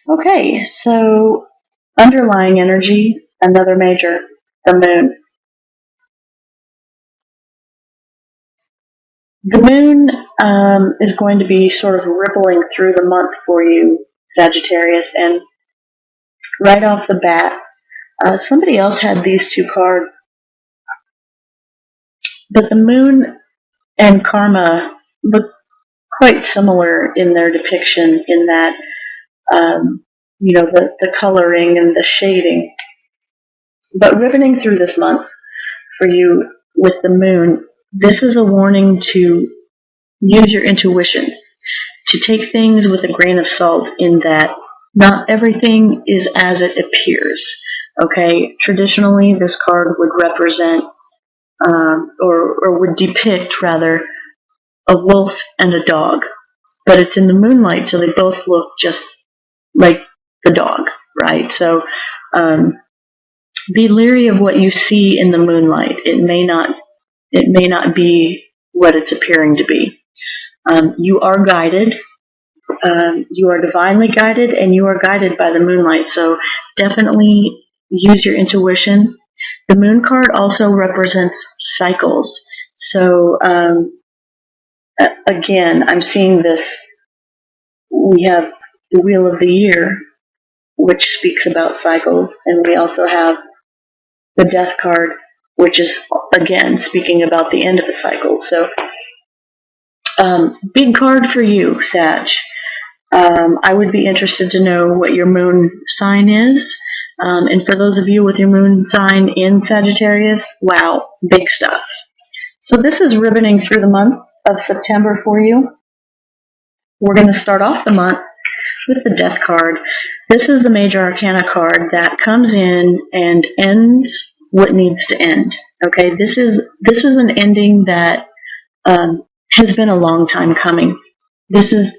Okay, so underlying energy, another major, the moon. The moon is going to be sort of rippling through the month for you, Sagittarius, and right off the bat, somebody else had these two cards, but the moon and karma look quite similar in their depiction in that, the coloring and the shading. But riveting through this month for you with the moon, this is a warning to use your intuition, to take things with a grain of salt in that not everything is as it appears. Okay, traditionally this card would represent, or would depict rather, a wolf and a dog. But it's in the moonlight, so they both look just like the dog, right? So be leery of what you see in the moonlight. It may not be what it's appearing to be. You are guided. You are divinely guided, and you are guided by the moonlight. So definitely use your intuition. The moon card also represents cycles. So again, I'm seeing this. We have the Wheel of the Year, which speaks about cycles, and we also have the Death card, which is, again, speaking about the end of a cycle. So, big card for you, Sag. I would be interested to know what your moon sign is. And for those of you with your moon sign in Sagittarius, wow, big stuff. So this is riveting through the month of September for you. We're going to start off the month with the Death card. This is the Major Arcana card that comes in and ends what needs to end. Okay, this is an ending that has been a long time coming. This is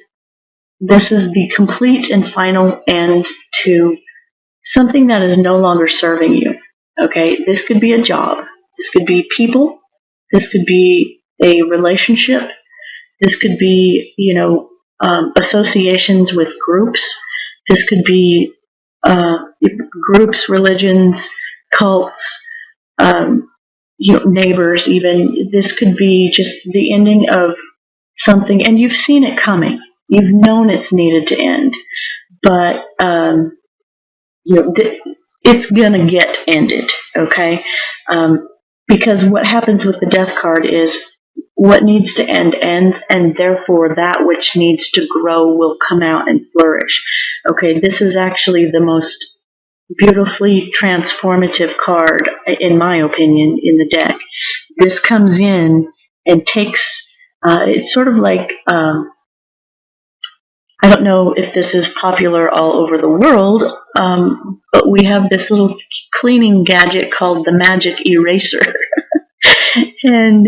the complete and final end to something that is no longer serving you. Okay, this could be a job. This could be people. This could be a relationship. This could be, associations with groups. This could be groups, religions, cults, neighbors even. This could be just the ending of something, and you've seen it coming. You've known it's needed to end, but it's gonna get ended, okay? Because what happens with the Death card is what needs to end ends, and therefore that which needs to grow will come out and flourish. Okay, this is actually the most beautifully transformative card, in my opinion, in the deck. This comes in and takes, it's sort of like, I don't know if this is popular all over the world, but we have this little cleaning gadget called the magic eraser. And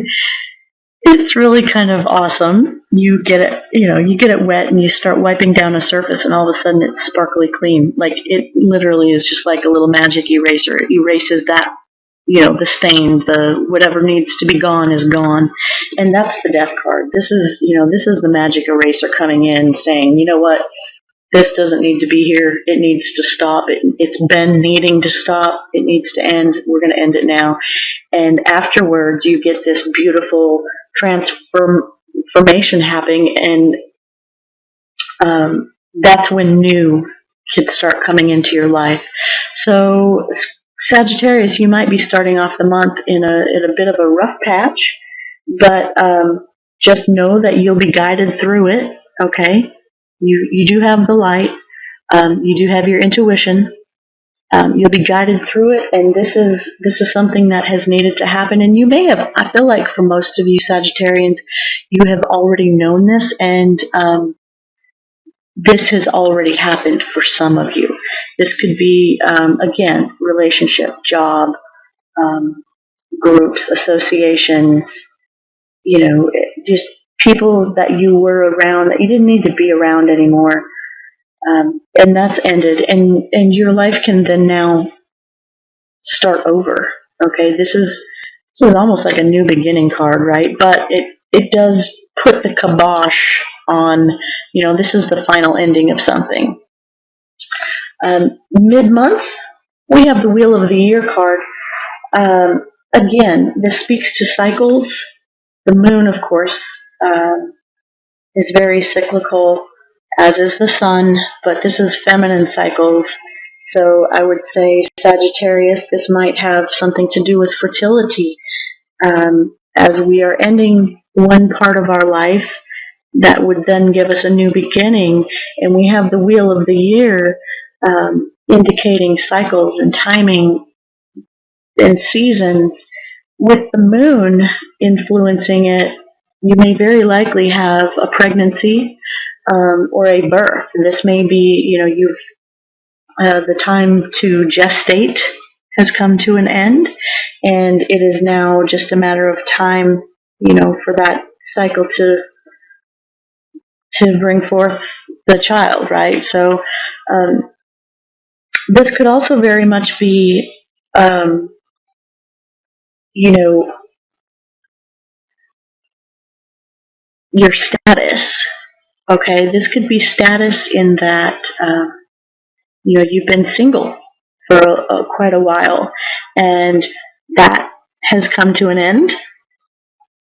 it's really kind of awesome. You get it wet and you start wiping down a surface and all of a sudden it's sparkly clean. Like, it literally is just like a little magic eraser. It erases that, the stain, the whatever needs to be gone is gone. And that's the Death card. This is the magic eraser coming in saying, you know what? This doesn't need to be here. It needs to stop. It's been needing to stop. It needs to end. We're going to end it now. And afterwards, you get this beautiful transformation happening, and that's when new kids start coming into your life. So, Sagittarius, you might be starting off the month in a bit of a rough patch, but just know that you'll be guided through it. Okay. You do have the light. You do have your intuition. You'll be guided through it, and this is something that has needed to happen. And you may have, I feel like for most of you Sagittarians, you have already known this, and this has already happened for some of you. This could be, again, relationship, job, groups, associations, just people that you were around that you didn't need to be around anymore. And that's ended, and your life can then now start over. Okay, this is almost like a new beginning card, right? But it does put the kibosh on, this is the final ending of something. Mid-month, we have the Wheel of the Year card. Again, this speaks to cycles. The moon, of course, is very cyclical, as is the sun, but this is feminine cycles. So I would say, Sagittarius, this might have something to do with fertility. As we are ending one part of our life, that would then give us a new beginning, and we have the Wheel of the Year indicating cycles and timing and seasons. With the moon influencing it, you may very likely have a pregnancy or a birth. This may be, you've the time to gestate has come to an end, and it is now just a matter of time, for that cycle to bring forth the child, right? So this could also very much be, your status. Okay, this could be status in that, you've been single for quite a while, and that has come to an end.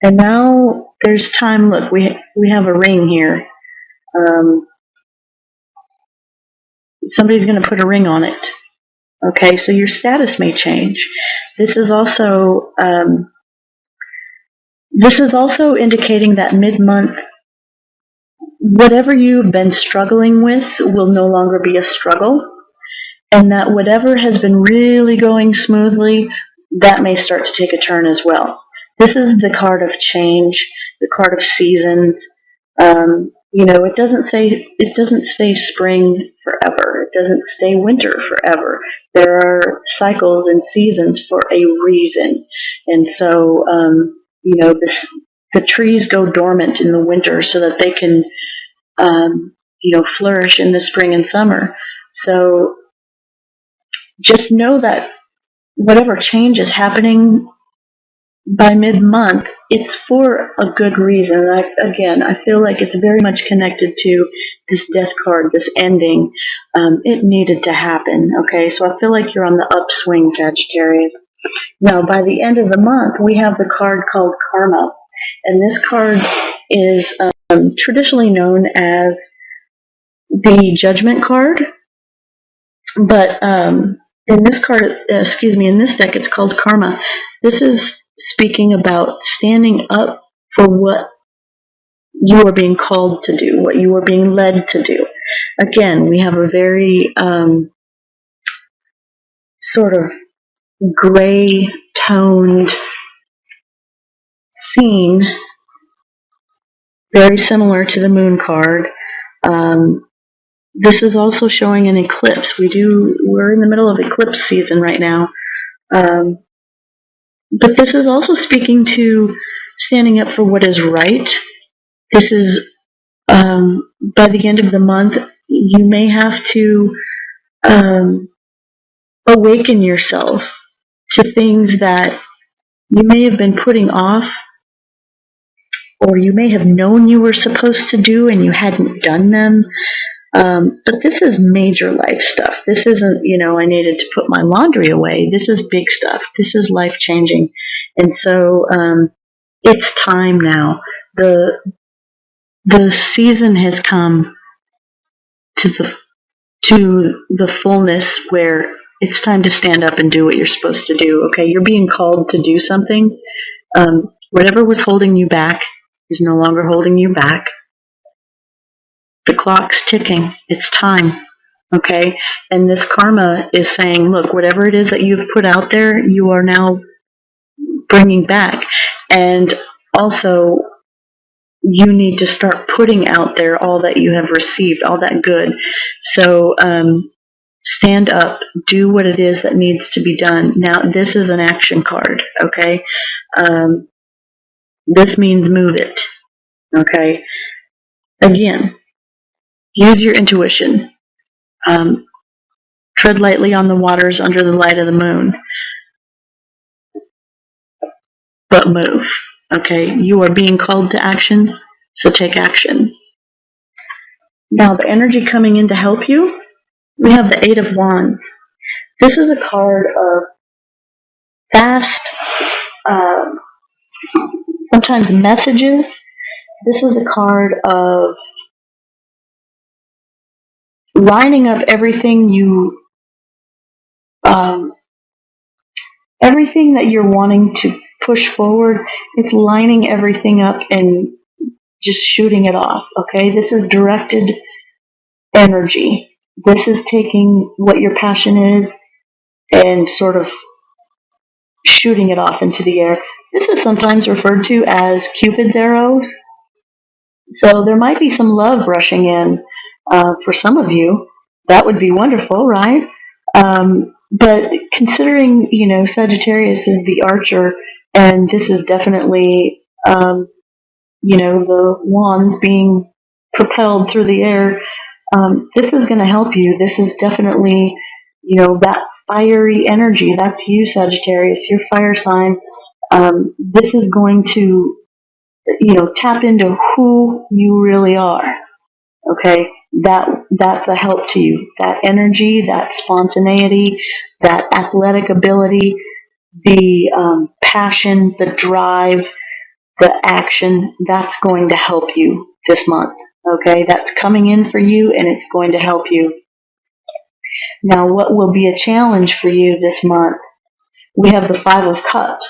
And now there's time. Look, we have a ring here. Somebody's going to put a ring on it. Okay, so your status may change. This is also indicating that mid-month, whatever you've been struggling with will no longer be a struggle, and that whatever has been really going smoothly, that may start to take a turn as well. This is the card of change, the card of seasons. It doesn't stay spring forever. It doesn't stay winter forever. There are cycles and seasons for a reason. And so, the trees go dormant in the winter so that they can, flourish in the spring and summer. So just know that whatever change is happening by mid-month, it's for a good reason. I feel like it's very much connected to this death card, this ending. It needed to happen, okay? So I feel like you're on the upswing, Sagittarius. Now, by the end of the month, we have the card called Karma. And this card is traditionally known as the Judgment card. But in this deck, it's called Karma. This is speaking about standing up for what you are being called to do, what you are being led to do. Again, we have a very sort of gray-toned scene, very similar to the Moon card. This is also showing an eclipse. We're in the middle of eclipse season right now. But this is also speaking to standing up for what is right. This is, by the end of the month, you may have to awaken yourself to things that you may have been putting off, or you may have known you were supposed to do and you hadn't done them. But this is major life stuff. This isn't, I needed to put my laundry away. This is big stuff. This is life changing. And so it's time now. The season has come to the fullness where it's time to stand up and do what you're supposed to do. Okay, you're being called to do something. Whatever was holding you back is no longer holding you back. The clock's ticking. It's time. Okay? And this karma is saying, look, whatever it is that you've put out there, you are now bringing back. And also, you need to start putting out there all that you have received, all that good. So, stand up. Do what it is that needs to be done. Now, this is an action card. Okay? This means move it. Okay? Again, use your intuition. Tread lightly on the waters under the light of the moon. But move. Okay? You are being called to action, so take action. Now, the energy coming in to help you We have the Eight of Wands. This is a card of fast, um, sometimes messages. This is a card of lining up um, everything that you're wanting to push forward. It's lining everything up and just shooting it off. Okay, this is directed energy. This is taking what your passion is and sort of shooting it off into the air. This is sometimes referred to as Cupid's arrows. So there might be some love rushing in for some of you. That would be wonderful, right? But considering, Sagittarius is the archer, and this is definitely, the wands being propelled through the air, this is going to help you. This is definitely, that fiery energy. That's you, Sagittarius, your fire sign. This is going to, tap into who you really are. Okay, that's a help to you. That energy, that spontaneity, that athletic ability, the passion, the drive, the action. That's going to help you this month. Okay, that's coming in for you, and it's going to help you. Now, what will be a challenge for you this month? We have the Five of Cups.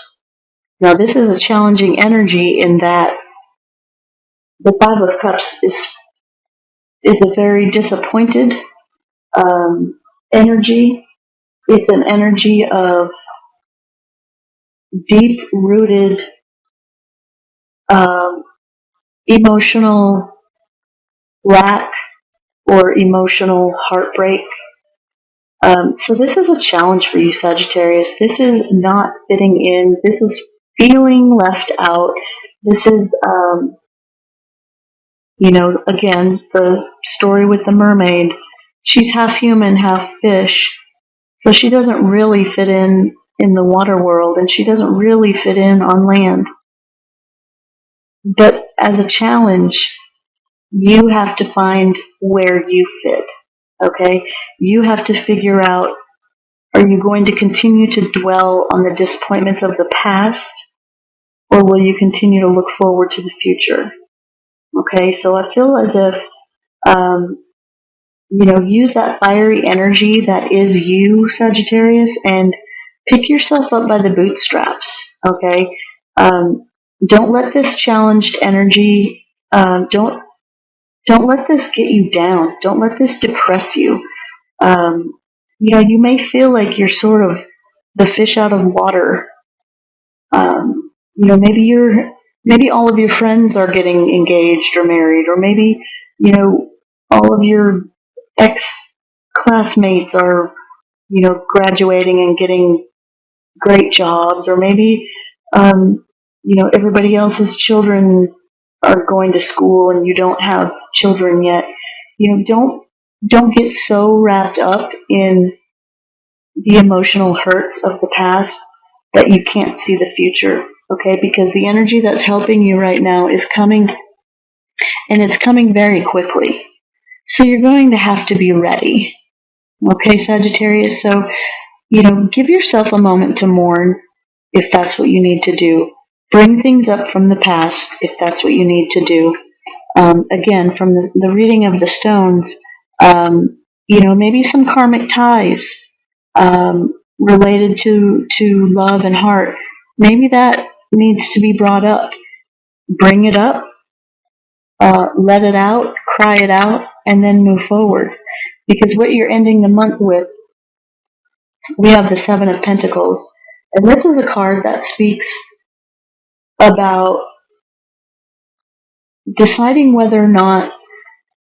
Now, this is a challenging energy in that the Five of Cups is a very disappointed energy. It's an energy of deep-rooted emotional lack or emotional heartbreak. So this is a challenge for you, Sagittarius. This is not fitting in. This is feeling left out. This is, again, the story with the mermaid. She's half human, half fish. So she doesn't really fit in the water world, and she doesn't really fit in on land. But as a challenge, you have to find where you fit. Okay? You have to figure out, are you going to continue to dwell on the disappointments of the past, or will you continue to look forward to the future? Okay, so I feel as if, use that fiery energy that is you, Sagittarius, and pick yourself up by the bootstraps. Okay, don't let this challenged energy, don't let this get you down. Don't let this depress you. You may feel like you're sort of the fish out of water. Maybe all of your friends are getting engaged or married, or maybe, all of your ex-classmates are, graduating and getting great jobs, or maybe, everybody else's children are going to school and you don't have children yet. Don't get so wrapped up in the emotional hurts of the past that you can't see the future, okay? Because the energy that's helping you right now is coming, and it's coming very quickly. So you're going to have to be ready, okay, Sagittarius? So, give yourself a moment to mourn if that's what you need to do. Bring things up from the past if that's what you need to do. Again, from the reading of the stones, maybe some karmic ties related to love and heart. Maybe that needs to be brought up. Bring it up, let it out, cry it out, and then move forward. Because what you're ending the month with, we have the Seven of Pentacles. And this is a card that speaks about deciding whether or not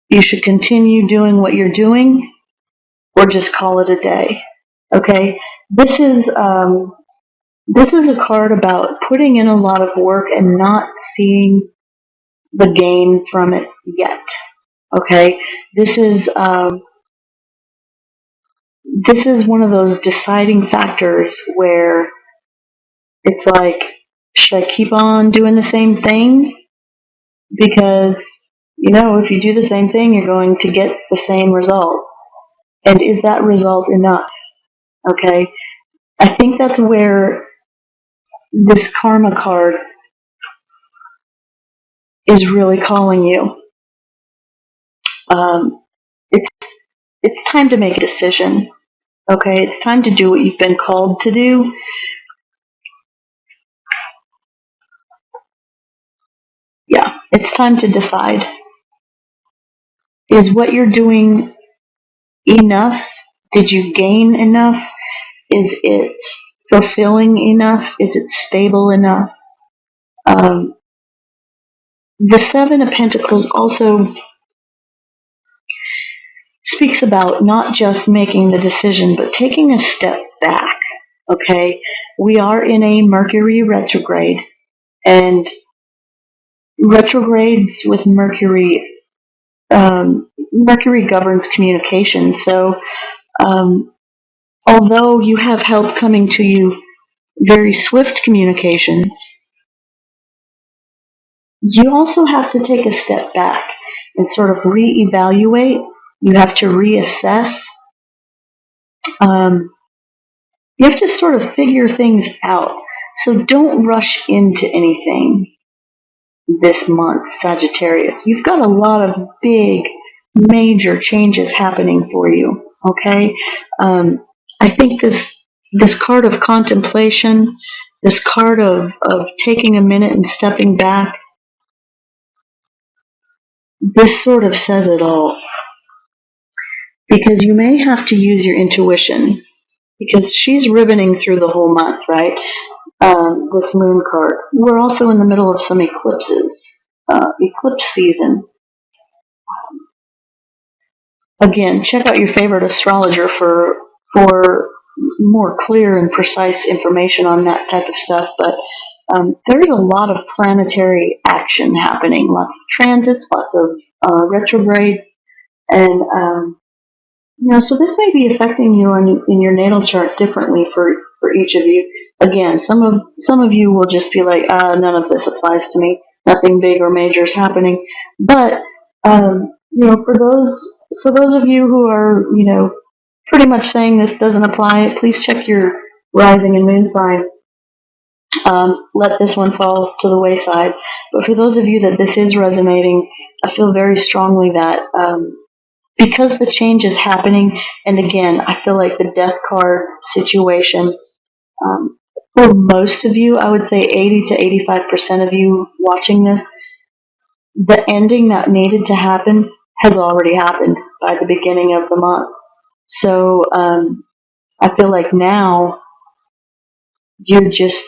you should continue doing what you're doing or just call it a day. Okay? This is a card about putting in a lot of work and not seeing the gain from it yet. Okay? This is one of those deciding factors where it's like, should I keep on doing the same thing? Because, if you do the same thing, you're going to get the same result. And is that result enough? Okay? I think that's where this karma card is really calling you. Um, it's it's time to make a decision. Okay, it's time to do what you've been called to do. Yeah, it's time to decide. Is what you're doing enough? Did you gain enough? Is it fulfilling enough? Is it stable enough? Um, the Seven of Pentacles also speaks about not just making the decision, but taking a step back. Okay, we are in a Mercury retrograde, and retrogrades with Mercury, Mercury governs communication. So, although you have help coming to you, very swift communications, you also have to take a step back and sort of reevaluate. You have to reassess. Um, you have to sort of figure things out. So don't rush into anything this month, Sagittarius. You've got a lot of big, major changes happening for you. Okay, I think this card of contemplation, this card of taking a minute and stepping back, this sort of says it all. Because you may have to use your intuition, because she's ribboning through the whole month, right? This moon card. We're also in the middle of some eclipses, eclipse season. Again, check out your favorite astrologer for more clear and precise information on that type of stuff. But there's a lot of planetary action happening, lots of transits, lots of retrograde, and so this may be affecting you in your natal chart differently for each of you. Again, some of you will just be like, none of this applies to me. Nothing big or major is happening. But for those of you who are pretty much saying this doesn't apply, please check your rising and moon sign. Let this one fall to the wayside. But for those of you that this is resonating, I feel very strongly that because the change is happening, and again, I feel like the death card situation, for most of you, I would say 80 to 85% of you watching this, the ending that needed to happen has already happened by the beginning of the month. So I feel like now you're just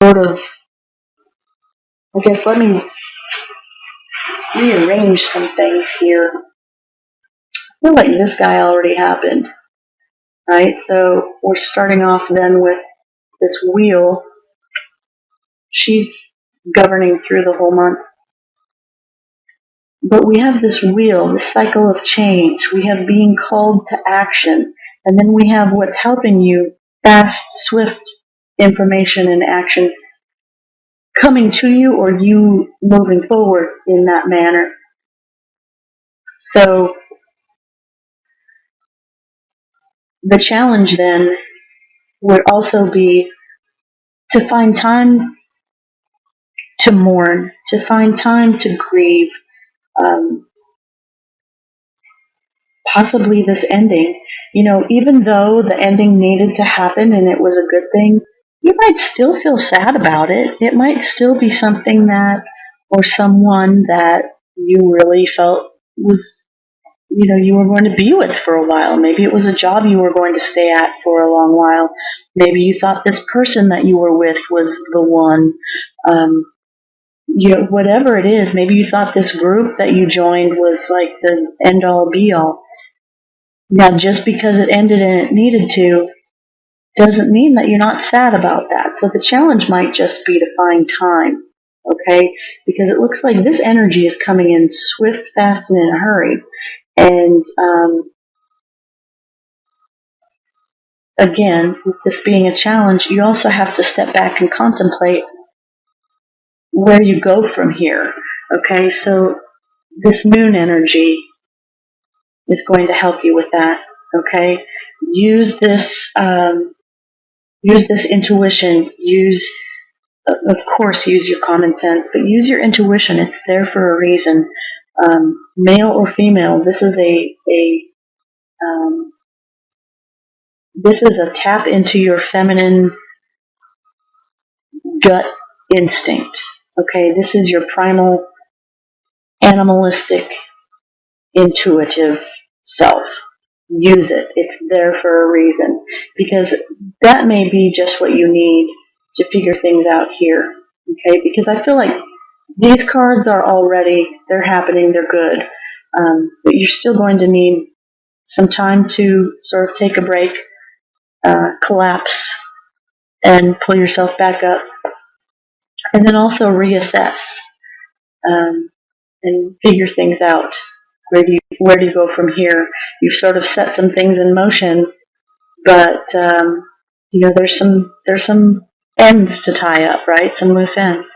sort of, I guess, let me rearrange some things here. I feel like this guy already happened, right? So we're starting off then with this wheel. She's governing through the whole month. But we have this wheel, this cycle of change. We have being called to action. And then we have what's helping you, fast, swift information and action coming to you, or you moving forward in that manner. So the challenge then would also be to find time to mourn, to find time to grieve, possibly this ending. Even though the ending needed to happen and it was a good thing, you might still feel sad about it. It might still be something that, or someone that you really felt was, you were going to be with for a while. Maybe it was a job you were going to stay at for a long while. Maybe you thought this person that you were with was the one. Whatever it is, maybe you thought this group that you joined was like the end all be all. Now, just because it ended and it needed to, doesn't mean that you're not sad about that. So the challenge might just be to find time, okay? Because it looks like this energy is coming in swift, fast, and in a hurry. And again, with this being a challenge, you also have to step back and contemplate where you go from here, okay? So this moon energy is going to help you with that. Okay, use this intuition. Of course, use your common sense, but use your intuition. It's there for a reason. Male or female, this is a tap into your feminine gut instinct. Okay, this is your primal, animalistic, intuitive self. Use it. It's there for a reason, because that may be just what you need to figure things out here. Okay, because I feel like these cards are already, they're happening, they're good, but you're still going to need some time to sort of take a break, collapse, and pull yourself back up, and then also reassess, and figure things out. Where do you go from here? You've sort of set some things in motion, but there's some ends to tie up, right? Some loose ends.